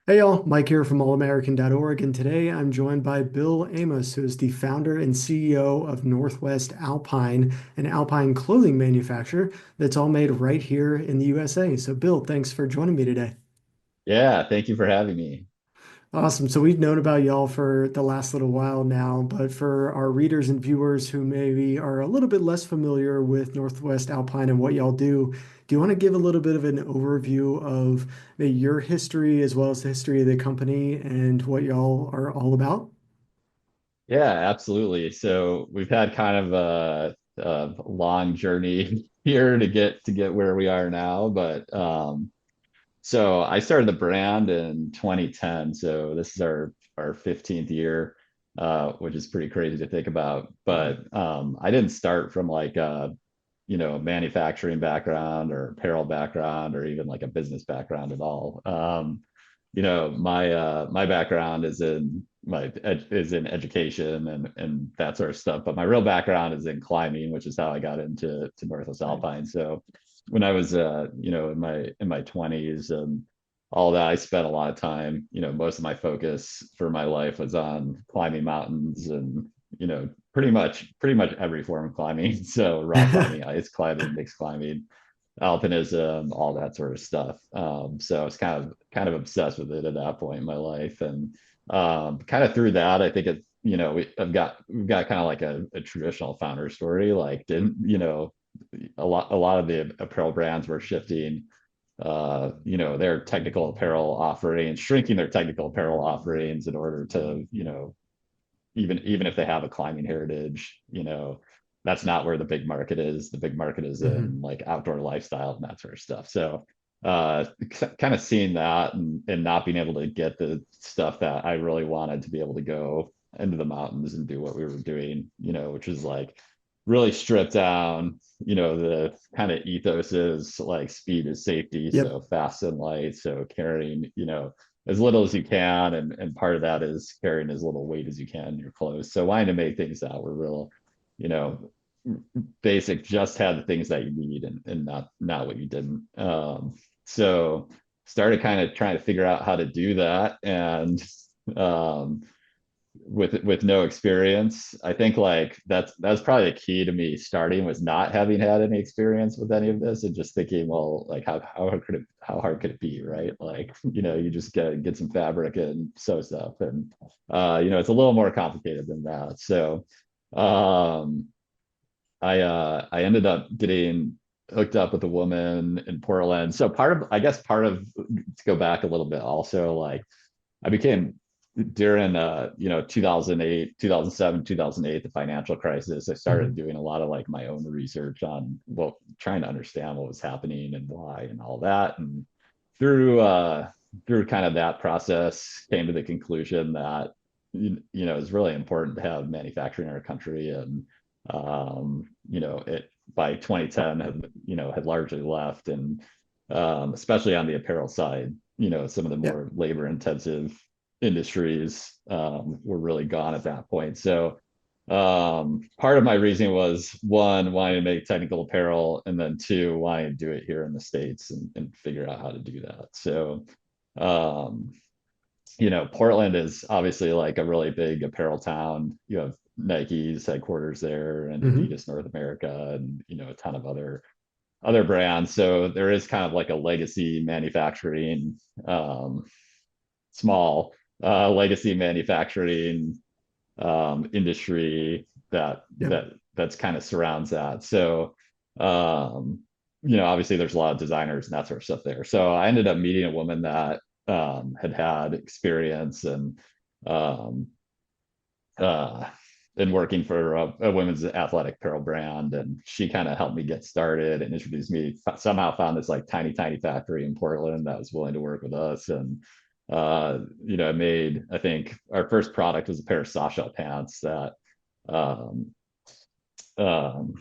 Hey y'all, Mike here from allamerican.org, and today I'm joined by Bill Amos, who is the founder and CEO of Northwest Alpine, an alpine clothing manufacturer that's all made right here in the USA. So, Bill, thanks for joining me today. Yeah, thank you for having me. Awesome. So, we've known about y'all for the last little while now, but for our readers and viewers who maybe are a little bit less familiar with Northwest Alpine and what y'all do you want to give a little bit of an overview of maybe your history as well as the history of the company and what y'all are all about? Yeah, absolutely. So we've had kind of a long journey here to get where we are now, but so I started the brand in 2010. So this is our 15th year, which is pretty crazy to think about. But I didn't start from like a manufacturing background or apparel background or even like a business background at all. My background is in education and that sort of stuff, but my real background is in climbing, which is how I got into Northwest Right. Alpine. So when I was in my 20s and all that, I spent a lot of time, most of my focus for my life was on climbing mountains and pretty much every form of climbing. So rock climbing, ice climbing, mixed climbing, alpinism, all that sort of stuff. So I was kind of obsessed with it at that point in my life, and kind of through that, I think we've got kind of like a traditional founder story. Like, didn't a lot of the apparel brands were shifting their technical apparel offerings, shrinking their technical apparel offerings in order to, even if they have a climbing heritage, that's not where the big market is. The big market is in Mhm. like outdoor lifestyle and that sort of stuff. So kind of seeing that and not being able to get the stuff that I really wanted to be able to go into the mountains and do what we were doing, which is like really stripped down, the kind of ethos is like speed is safety. Yep. So fast and light. So carrying, as little as you can, and part of that is carrying as little weight as you can in your clothes. So wanting to make things that were real, you know, basic, just had the things that you need and not what you didn't. So started kind of trying to figure out how to do that, and um, with no experience. I think like that's probably the key to me starting, was not having had any experience with any of this and just thinking, well, like how hard could it be, right? Like, you just get some fabric and sew stuff, and it's a little more complicated than that. So um I ended up getting hooked up with a woman in Portland. So part of to go back a little bit also, like I became during 2008, 2007, 2008, the financial crisis. I started Mhm. doing a lot of like my own research on, well, trying to understand what was happening and why and all that. And through through kind of that process, came to the conclusion that it's really important to have manufacturing in our country. And it by 2010 had largely left, and especially on the apparel side, some of the Yep. more labor intensive industries were really gone at that point. So part of my reasoning was, one, wanting to make technical apparel, and then two, wanting to do it here in the States and figure out how to do that. So um, Portland is obviously like a really big apparel town. You have Nike's headquarters there and Mhm. Adidas North America, and a ton of other brands. So there is kind of like a legacy manufacturing, small legacy manufacturing industry Yep. that's kind of surrounds that. So um, obviously there's a lot of designers and that sort of stuff there. So I ended up meeting a woman that had experience um, uh, in working for a women's athletic apparel brand, and she kind of helped me get started and introduced me. Somehow found this like tiny factory in Portland that was willing to work with us, and made, I think our first product was a pair of soft shell pants um, um,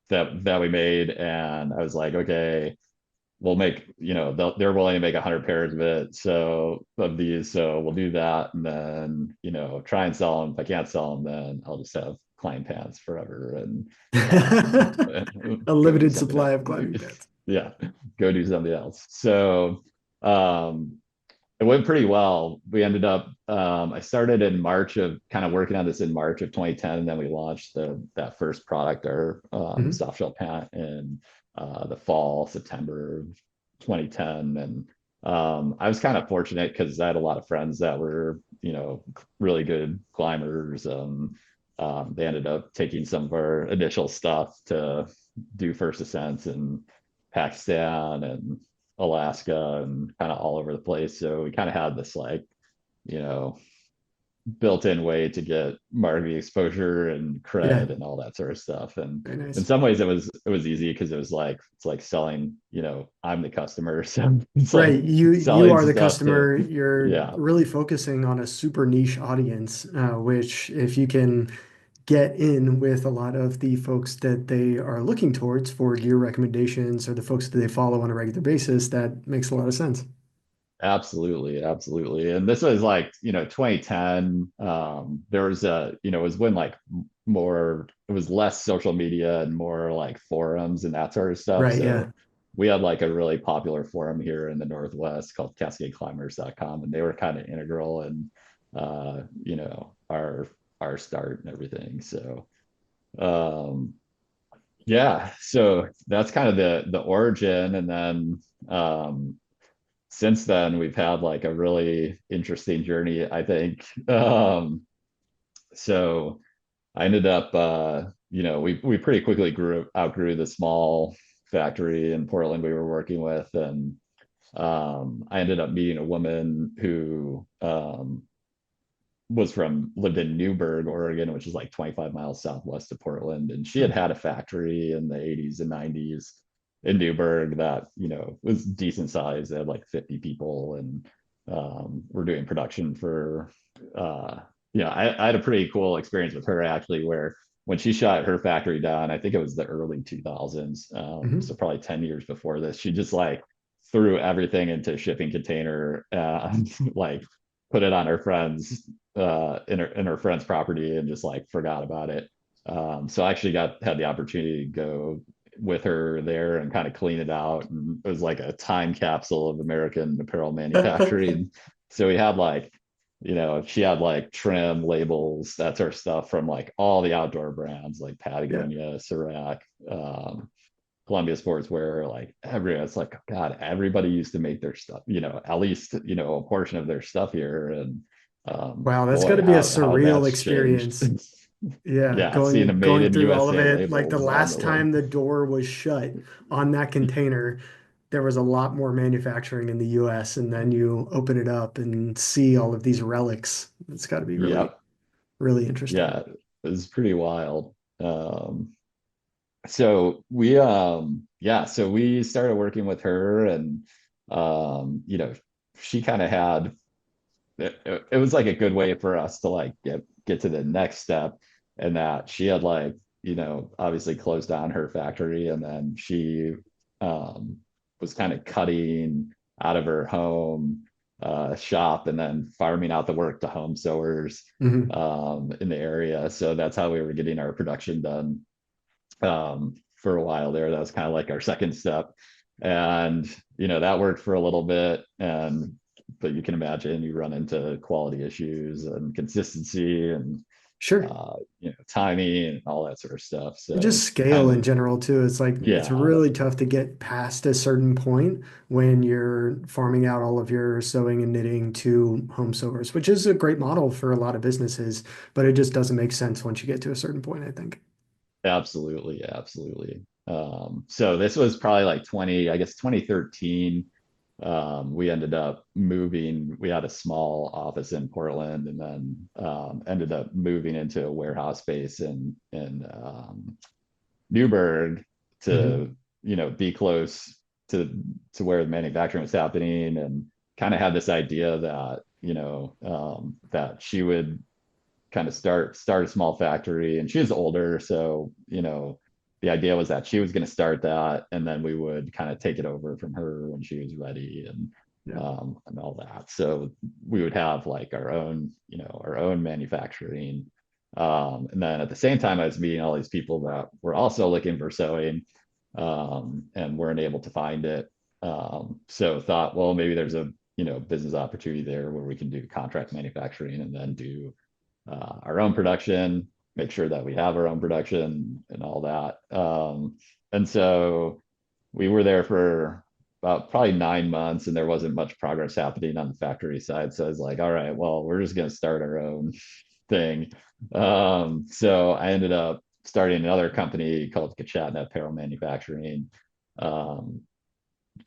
that we made, and I was like, okay, we'll make, they're willing to make 100 pairs of it, so of these, so we'll do that, and then try and sell them. If I can't sell them, then I'll just have client pants forever, and A go do limited something supply else. of climbing pants. Yeah, go do something else. So um it went pretty well. We ended up, I started in March of kind of working on this in March of 2010, and then we launched that first product, our Hmm. soft shell pant, in the fall, September of 2010. And I was kind of fortunate because I had a lot of friends that were, really good climbers. They ended up taking some of our initial stuff to do first ascents in Pakistan and Alaska and kind of all over the place. So we kind of had this like, you know, built-in way to get marketing exposure and Yeah, cred and all that sort of stuff. And very in nice. some ways it was easy because it was like it's like selling, I'm the customer. So it's Right. like You selling are the stuff to customer. You're yeah, really focusing on a super niche audience, which if you can get in with a lot of the folks that they are looking towards for gear recommendations or the folks that they follow on a regular basis, that makes a lot of sense. absolutely, absolutely. And this was like, 2010. There was it was when like more, it was less social media and more like forums and that sort of stuff. Right. Yeah. So we had like a really popular forum here in the Northwest called CascadeClimbers.com, and they were kind of integral in our start and everything. So um yeah, so that's kind of the origin. And then since then we've had like a really interesting journey, I think. So I ended up we pretty quickly outgrew the small factory in Portland we were working with. And I ended up meeting a woman who lived in Newberg, Oregon, which is like 25 miles southwest of Portland. And she had had a factory in the 80s and 90s in Newberg that, was decent size. They had like 50 people, and we're doing production for, I had a pretty cool experience with her actually, where when she shut her factory down, I think it was the early 2000s. So Hmm. probably 10 years before this, she just like threw everything into a shipping container and like put it on her friend's in her friend's property and just like forgot about it. So I actually had the opportunity to go with her there and kind of clean it out, and it was like a time capsule of American apparel manufacturing. So we had like, she had like trim labels, that sort of stuff from like all the outdoor brands like Yeah. Patagonia, Serac, um, Columbia Sportswear, like it's like, God, everybody used to make their stuff, at least, a portion of their stuff here. And Wow, that's got boy, to be a how surreal that's changed. experience. Yeah, Yeah, seeing a made going in through all of USA it. Like the labels on last the like, time the door was shut on that container, there was a lot more manufacturing in the US, and then you open it up and see all of these relics. It's got to be really, yep, really interesting. yeah, it was pretty wild. So we started working with her. And she kind of had it was like a good way for us to like get to the next step. And that she had like, obviously closed down her factory, and then she um was kind of cutting out of her home shop and then farming out the work to home sewers Hmm. in the area. So that's how we were getting our production done for a while there. That was kind of like our second step. And, that worked for a little bit. But you can imagine you run into quality issues and consistency and, Sure. timing and all that sort of stuff. And just So scale kind in of, general too. It's like it's yeah, really tough to get past a certain point when you're farming out all of your sewing and knitting to home sewers, which is a great model for a lot of businesses, but it just doesn't make sense once you get to a certain point, I think. absolutely, absolutely. So this was probably like 2013. We ended up moving. We had a small office in Portland, and then ended up moving into a warehouse space in Newburgh Hmm. to be close to where the manufacturing was happening. And kind of had this idea that that she would kind of start a small factory. And she was older, so the idea was that she was going to start that, and then we would kind of take it over from her when she was ready. Yeah. And all that. So we would have like our own manufacturing. And then at the same time I was meeting all these people that were also looking for sewing, and weren't able to find it. So thought, well, maybe there's a business opportunity there where we can do contract manufacturing and then do our own production, make sure that we have our own production and all that. And so we were there for about probably 9 months and there wasn't much progress happening on the factory side. So I was like, all right, well, we're just going to start our own thing. So I ended up starting another company called Kachatna Apparel Manufacturing, um,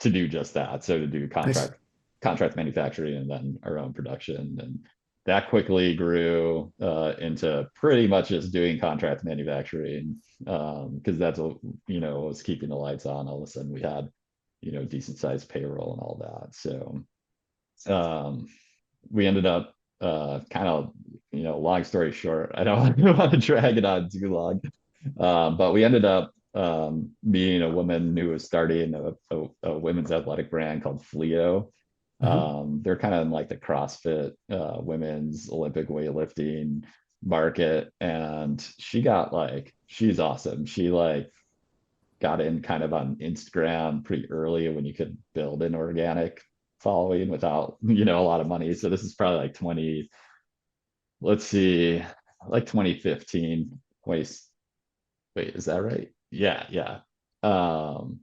to do just that. So to do Nice. contract manufacturing and then our own production. And that quickly grew into pretty much just doing contract manufacturing, because that's what was keeping the lights on. All of a sudden we had decent sized payroll and all that. So um, we ended up kind of, long story short, I don't want to drag it on too long, but we ended up meeting a woman who was starting a women's athletic brand called Fleo. Hmm. They're kind of in like the CrossFit, women's Olympic weightlifting market. And she's awesome. She like got in kind of on Instagram pretty early when you could build an organic following without, a lot of money. So this is probably like 20, let's see, like 2015, 20, wait, is that right? Yeah, yeah. Um,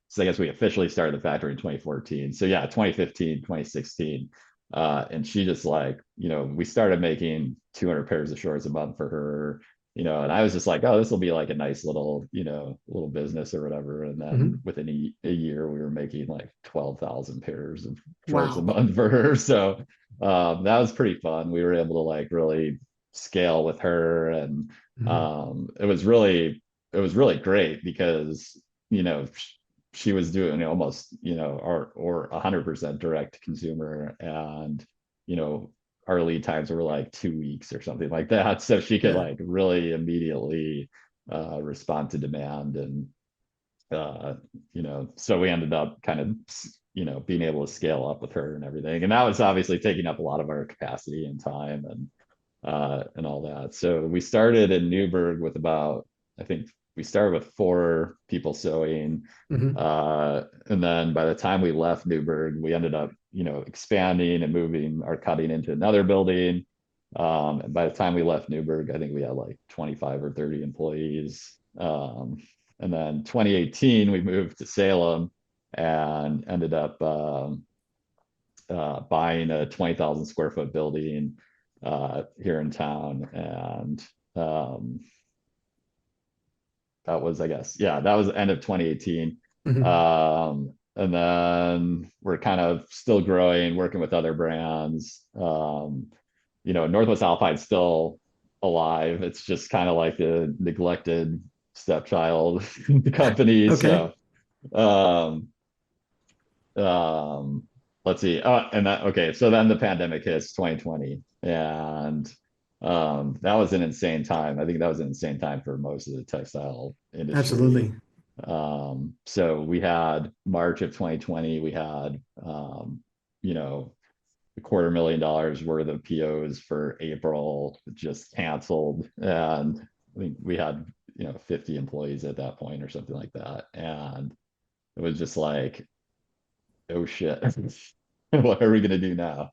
so I guess we officially started the factory in 2014. So yeah, 2015, 2016. And she just like, we started making 200 pairs of shorts a month for her, and I was just like, oh, this will be like a nice little, little business or whatever. And then Hmm. within a year, we were making like 12,000 pairs of shorts a Wow. month for her. So that was pretty fun. We were able to like really scale with her. And Hmm. it was really great because, you know, she was doing almost, or 100% direct to consumer. And, you know, our lead times were like 2 weeks or something like that. So she could Yeah. like really immediately respond to demand. And, uh, so we ended up kind of, being able to scale up with her and everything. And that was obviously taking up a lot of our capacity and time and all that. So we started in Newburgh with about, I think we started with 4 people sewing. Hmm. And then by the time we left Newburgh, we ended up, expanding and moving our cutting into another building. And by the time we left Newburgh, I think we had like 25 or 30 employees. And then 2018, we moved to Salem and ended up buying a 20,000 square foot building here in town. And that was, I guess, yeah, that was the end of 2018. Hmm. And then we're kind of still growing, working with other brands. Northwest Alpine's still alive. It's just kind of like the neglected stepchild company. Okay. So um, um let's see, and that, okay, so then the pandemic hits 2020. And that was an insane time. I think that was an insane time for most of the textile industry. Absolutely. So we had March of 2020, we had you know $250,000 worth of POs for April just canceled. And I think we had 50 employees at that point or something like that. And it was just like, oh shit, what are we going to do now?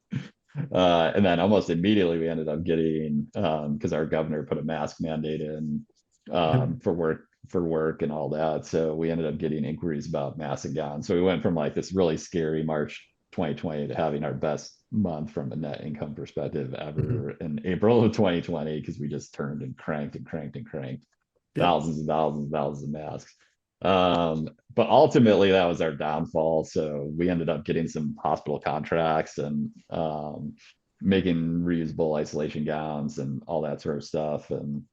And then almost immediately we ended up getting, because our governor put a mask mandate in, Yep. for work and all that. So we ended up getting inquiries about masks and gowns. So we went from like this really scary March 2020 to having our best month from a net income perspective Hmm. ever in April of 2020, because we just turned and cranked and cranked and cranked Yep. thousands and thousands and thousands of masks. But ultimately, that was our downfall. So we ended up getting some hospital contracts and making reusable isolation gowns and all that sort of stuff. And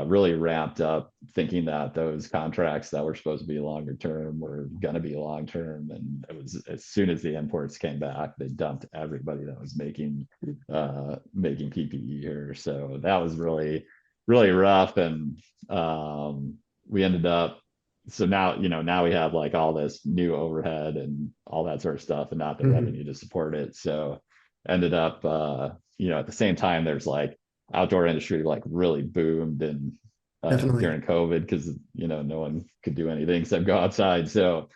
really ramped up thinking that those contracts that were supposed to be longer term were going to be long term. And it was as soon as the imports came back, they dumped everybody that was making PPE here. So that was really, really rough. And we ended up, so now we have like all this new overhead and all that sort of stuff and not the Hmm. revenue to support it. So ended up at the same time there's like outdoor industry like really boomed and Definitely. during COVID, because no one could do anything except go outside. So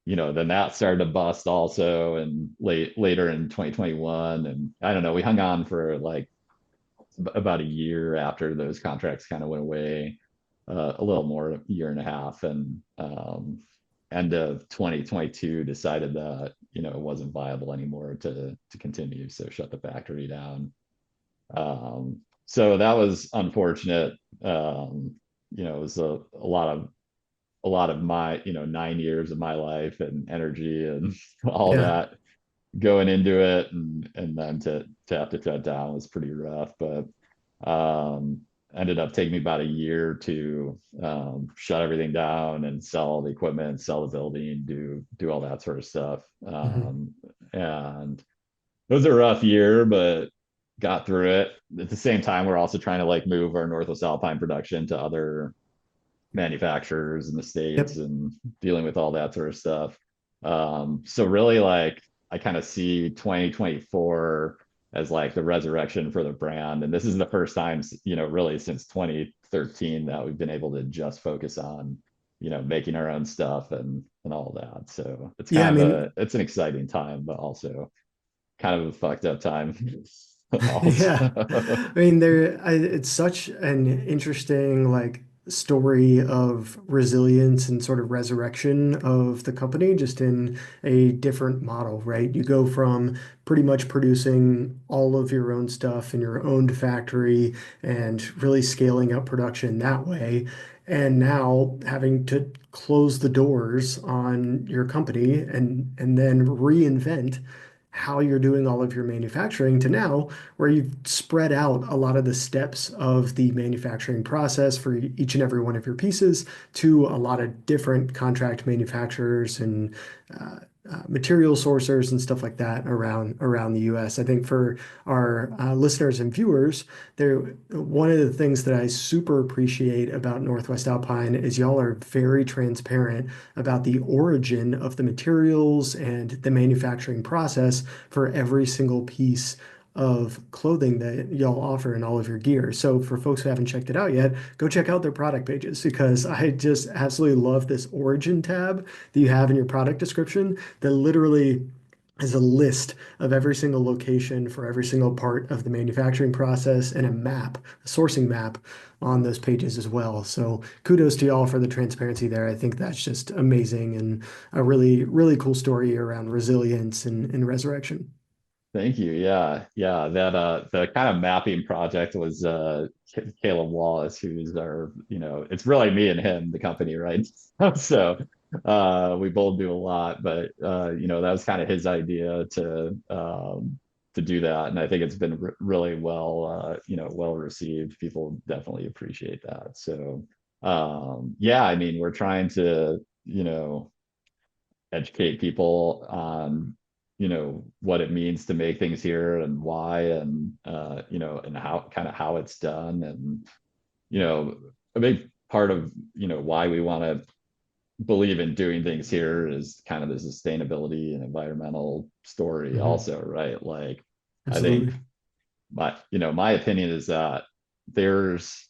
then that started to bust also, and later in 2021. And I don't know, we hung on for like about a year after those contracts kind of went away, a little more, a year and a half, and end of 2022 decided that it wasn't viable anymore to continue, so shut the factory down. So that was unfortunate. It was a lot of my 9 years of my life and energy and all Yeah. that going into it, and then to have to shut down was pretty rough. But um, ended up taking me about a year to shut everything down and sell the equipment, sell the building, do all that sort of stuff. Hmm. And it was a rough year, but got through it. At the same time, we're also trying to like move our Northwest Alpine production to other manufacturers in the States Yep. and dealing with all that sort of stuff. So really like I kind of see 2024 as like the resurrection for the brand. And this is the first time, really since 2013 that we've been able to just focus on, making our own stuff and all that. So it's Yeah, I kind of mean, it's an exciting time, but also kind of a fucked up time yeah. also. I mean, it's such an interesting like story of resilience and sort of resurrection of the company just in a different model, right? You go from pretty much producing all of your own stuff in your owned factory and really scaling up production that way. And now having to close the doors on your company and then reinvent how you're doing all of your manufacturing to now where you've spread out a lot of the steps of the manufacturing process for each and every one of your pieces to a lot of different contract manufacturers and uh, material sourcers and stuff like that around the US. I think for our listeners and viewers, there one of the things that I super appreciate about Northwest Alpine is y'all are very transparent about the origin of the materials and the manufacturing process for every single piece of clothing that y'all offer in all of your gear. So for folks who haven't checked it out yet, go check out their product pages because I just absolutely love this origin tab that you have in your product description that literally is a list of every single location for every single part of the manufacturing process and a map, a sourcing map on those pages as well. So kudos to y'all for the transparency there. I think that's just amazing and a really, really cool story around resilience and resurrection. Thank you. Yeah. Yeah. That the kind of mapping project was Caleb Wallace, who's our, it's really me and him, the company, right? So we both do a lot, but that was kind of his idea to do that. And I think it's been really well well received. People definitely appreciate that. So yeah, I mean, we're trying to, educate people on what it means to make things here and why, and and how it's done. And a big part of why we want to believe in doing things here is kind of the sustainability and environmental story Mhm. also, right? Like I think Absolutely. my opinion is that there's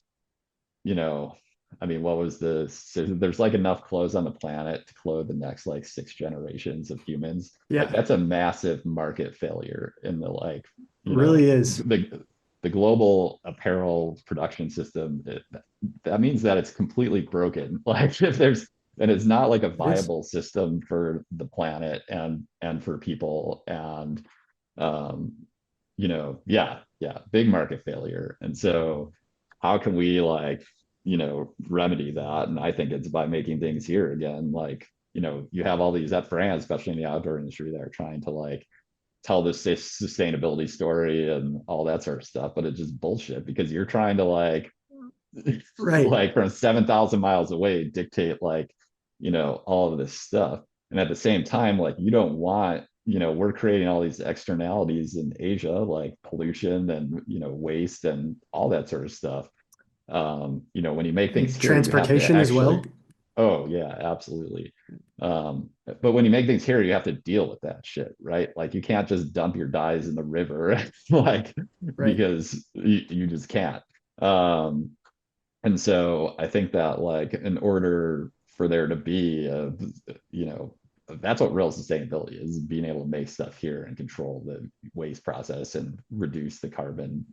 you know, I mean, what was the, so there's like enough clothes on the planet to clothe the next like 6 generations of humans. Like Yeah, that's a massive market failure in the like, really is. the global apparel production system. That means that it's completely broken. Like if there's, and it's not like a It is. viable system for the planet and for people. And um, yeah, yeah, big market failure. And so how can we like, remedy that? And I think it's by making things here again. Like, you have all these that brands, especially in the outdoor industry, that are trying to like tell this sustainability story and all that sort of stuff, but it's just bullshit because you're trying to like Right. like from 7,000 miles away dictate like all of this stuff. And at the same time, like you don't want, we're creating all these externalities in Asia, like pollution and waste and all that sort of stuff. When you make things And here, you have to transportation as well. actually, oh yeah, absolutely. But when you make things here, you have to deal with that shit, right? Like you can't just dump your dyes in the river, like Right. because you just can't. Um, and so I think that like in order for there to be a, you know, that's what real sustainability is, being able to make stuff here and control the waste process and reduce the carbon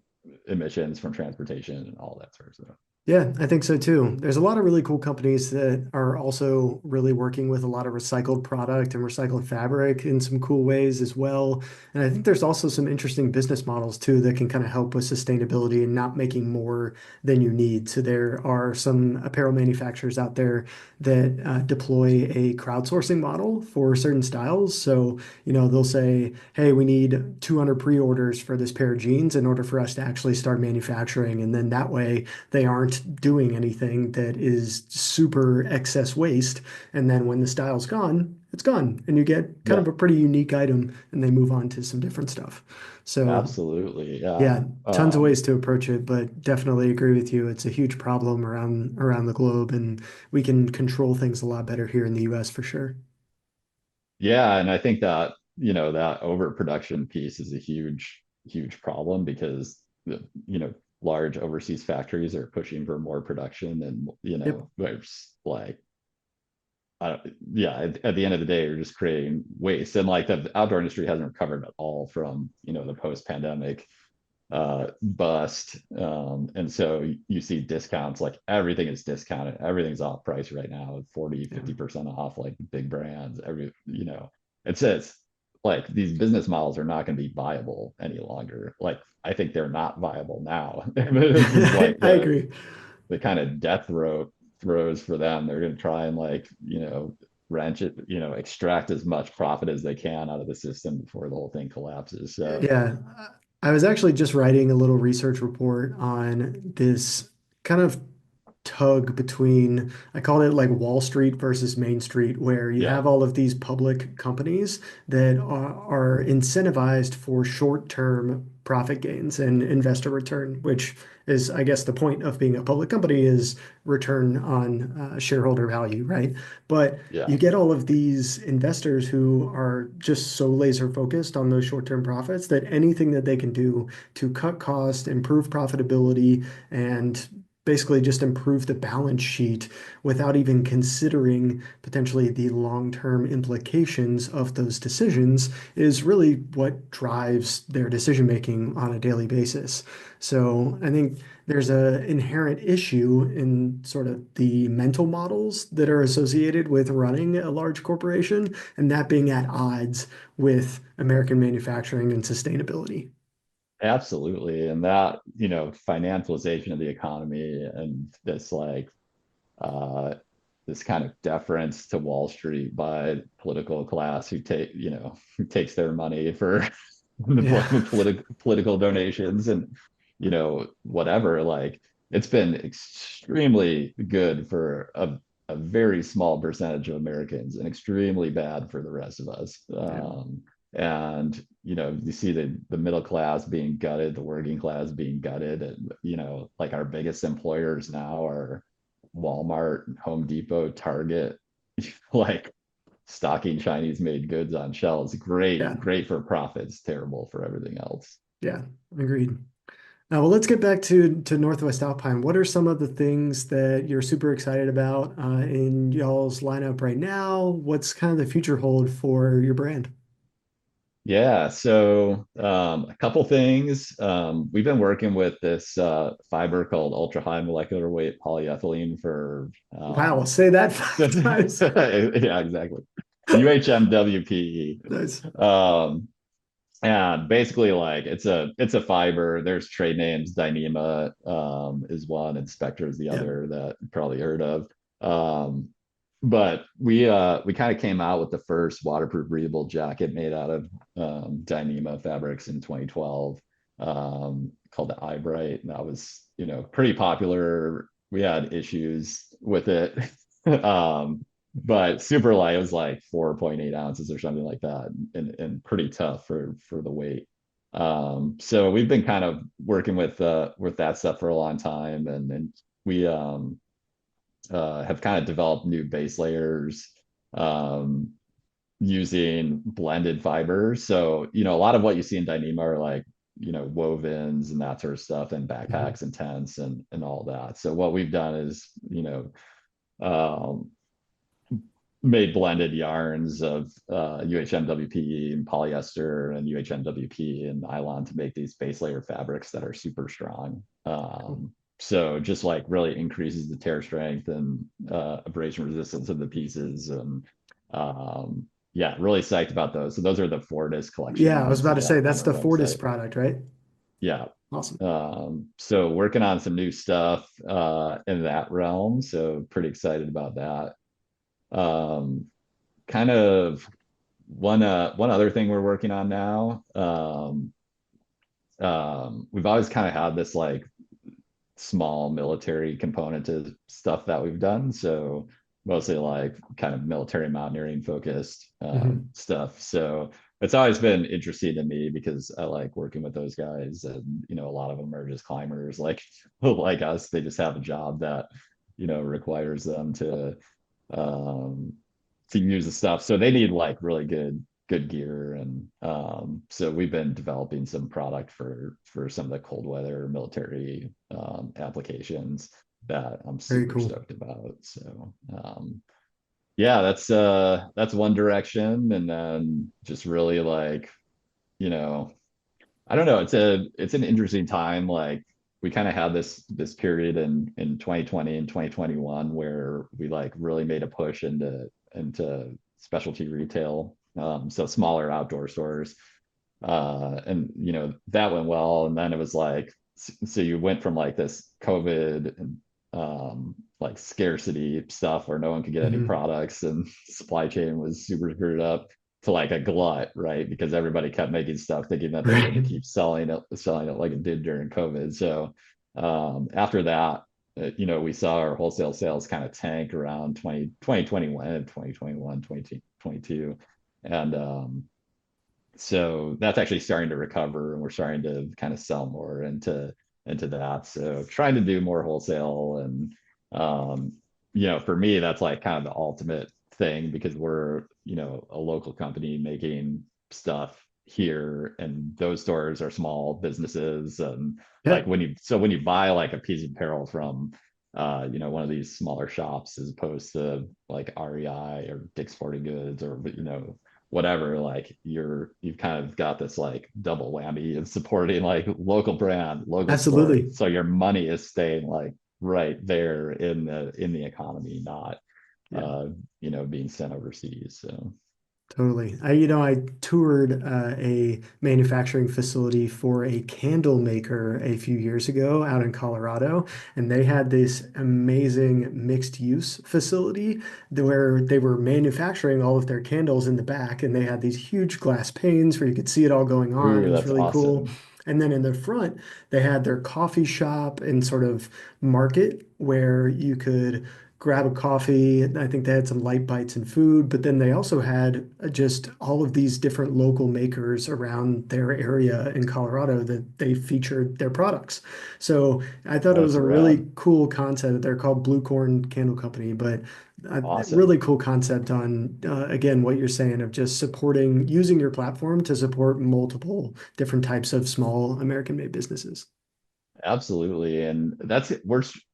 emissions from transportation and all that sort of stuff. Yeah, I think so too. There's a lot of really cool companies that are also really working with a lot of recycled product and recycled fabric in some cool ways as well. And I think there's also some interesting business models too that can kind of help with sustainability and not making more than you need. So there are some apparel manufacturers out there that deploy a crowdsourcing model for certain styles. So, they'll say, hey, we need 200 pre-orders for this pair of jeans in order for us to actually start manufacturing. And then that way, they aren't doing anything that is super excess waste. And then when the style's gone, it's gone. And you get kind Yeah, of a pretty unique item and they move on to some different stuff. So, absolutely. Yeah. yeah, tons of ways to approach it, but definitely agree with you. It's a huge problem around the globe, and we can control things a lot better here in the US for sure. Yeah, and I think that, that overproduction piece is a huge problem because large overseas factories are pushing for more production and, Yep. there's like yeah, at the end of the day, you're just creating waste. And like the outdoor industry hasn't recovered at all from, the post-pandemic bust. And so you see discounts, like everything is discounted, everything's off price right now, 40, Yeah. 50% off, like big brands, it says like these business models are not going to be viable any longer. Like I think they're not viable now. This is like I the agree. kind of death row throws for them. They're going to try and like, wrench it, extract as much profit as they can out of the system before the whole thing collapses. So Yeah. I was actually just writing a little research report on this kind of tug between, I called it like Wall Street versus Main Street, where you yeah, have all of these public companies that are incentivized for short-term profit gains and investor return, which is, I guess, the point of being a public company is return on shareholder value, right? But yeah, you get all of these investors who are just so laser focused on those short-term profits that anything that they can do to cut cost, improve profitability, and basically just improve the balance sheet without even considering potentially the long-term implications of those decisions is really what drives their decision making on a daily basis. So I think there's a inherent issue in sort of the mental models that are associated with running a large corporation and that being at odds with American manufacturing and sustainability. absolutely. And that, financialization of the economy and this like uh this kind of deference to Wall Street by political class who who takes their money for the Yeah. political donations and whatever. Like it's been extremely good for a very small percentage of Americans and extremely bad for the rest of us. Yeah. And you see the middle class being gutted, the working class being gutted, and like our biggest employers now are Walmart, Home Depot, Target, like stocking Chinese made goods on shelves. Yeah. Great for profits, terrible for everything else. Yeah. Agreed. Well, let's get back to Northwest Alpine. What are some of the things that you're super excited about in y'all's lineup right now? What's kind of the future hold for your brand? Yeah, so a couple things. We've been working with this fiber called ultra high molecular weight polyethylene for Wow, say that five times. yeah, exactly. UHMWPE. Nice. Um, and basically like it's a fiber. There's trade names. Dyneema is one, and Spectre is the Yeah. other that you probably heard of. Um, but we kind of came out with the first waterproof breathable jacket made out of Dyneema fabrics in 2012, called the Eyebright. And that was, pretty popular. We had issues with it. But super light. It was like 4.8 ounces or something like that, and pretty tough for the weight. So we've been kind of working with that stuff for a long time, and we have kind of developed new base layers um, using blended fibers. So a lot of what you see in Dyneema are like wovens and that sort of stuff, and Mhm. backpacks and tents and all that. So what we've done is um, made blended yarns of UHMWP and polyester and UHMWP and nylon to make these base layer fabrics that are super strong. Cool. So just like really increases the tear strength and abrasion resistance of the pieces. And yeah, really psyched about those. So those are the Fortis collection Yeah, I was yarns about to say on that's our the Fortis website. product, right? Yeah. Awesome. So working on some new stuff in that realm. So pretty excited about that. Um, kind of one other thing we're working on now. We've always kind of had this like small military component to stuff that we've done. So mostly like kind of military mountaineering focused Hmm. stuff. So it's always been interesting to me because I like working with those guys, and a lot of them are just climbers like like us. They just have a job that requires them um, to use the stuff. So they need like really good gear, and so we've been developing some product for some of the cold weather military applications that I'm Very super cool. stoked about. So yeah, that's one direction, and then just really like you know I don't know. It's an interesting time. Like we kind of had this period in 2020 and 2021 where we like really made a push into specialty retail. So smaller outdoor stores. And that went well. And then it was like so you went from like this COVID and like scarcity stuff where no one could get any Hmm. products and supply chain was super screwed up to like a glut, right? Because everybody kept making stuff thinking that they were going to Right. keep selling it like it did during COVID. So after that, we saw our wholesale sales kind of tank around 2021, 2021, 2022. And so that's actually starting to recover and we're starting to kind of sell more into that. So trying to do more wholesale and um for me that's like kind of the ultimate thing because we're a local company making stuff here and those stores are small businesses and Yeah, like when you buy like a piece of apparel from one of these smaller shops as opposed to like REI or Dick's Sporting Goods or whatever, like you've kind of got this like double whammy of supporting like local brand, local store. absolutely. So your money is staying like right there in the economy, not Yeah. being sent overseas. So Totally. I toured a manufacturing facility for a candle maker a few years ago out in Colorado, and they had this amazing mixed use facility where they were manufacturing all of their candles in the back, and they had these huge glass panes where you could see it all going on. It ooh, was that's really cool. awesome. And then in the front, they had their coffee shop and sort of market where you could grab a coffee. I think they had some light bites and food, but then they also had just all of these different local makers around their area in Colorado that they featured their products. So I thought it Oh, was that's a rad. really cool concept. They're called Blue Corn Candle Company, but a Awesome. really cool concept on, again, what you're saying of just supporting, using your platform to support multiple different types of small American-made businesses. Absolutely. And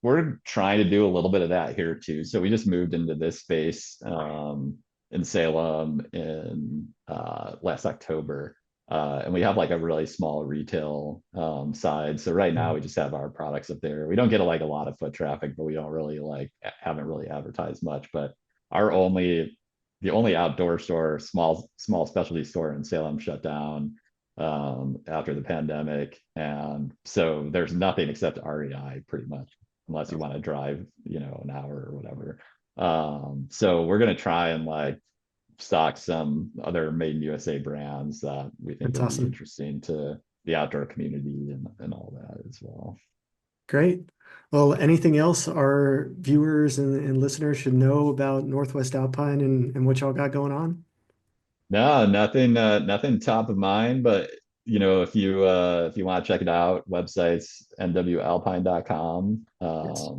we're trying to do a little bit of that here too. So we just moved into this space in Salem in last October. And we have like a really small retail side. So right now we Mhm. just have our products up there. We don't get like a lot of foot traffic, but we don't really like haven't really advertised much. But our only the only outdoor store, small specialty store in Salem shut down after the pandemic. And so there's nothing except REI pretty much, unless you want to drive, an hour or whatever. So we're going to try and like stock some other made in USA brands that we think That's will be awesome. interesting to the outdoor community and all that as well. Great. Well, anything else our viewers and listeners should know about Northwest Alpine and what y'all got going on? No, nothing top of mind, but if you want to check it out, websites nwalpine.com. Yes.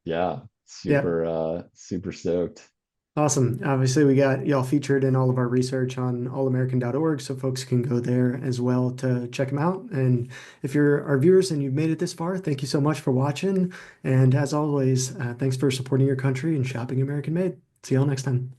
Yeah, Yeah. super stoked. Awesome. Obviously, we got y'all featured in all of our research on allamerican.org, so folks can go there as well to check them out. And if you're our viewers and you've made it this far, thank you so much for watching. And as always, thanks for supporting your country and shopping American made. See y'all next time.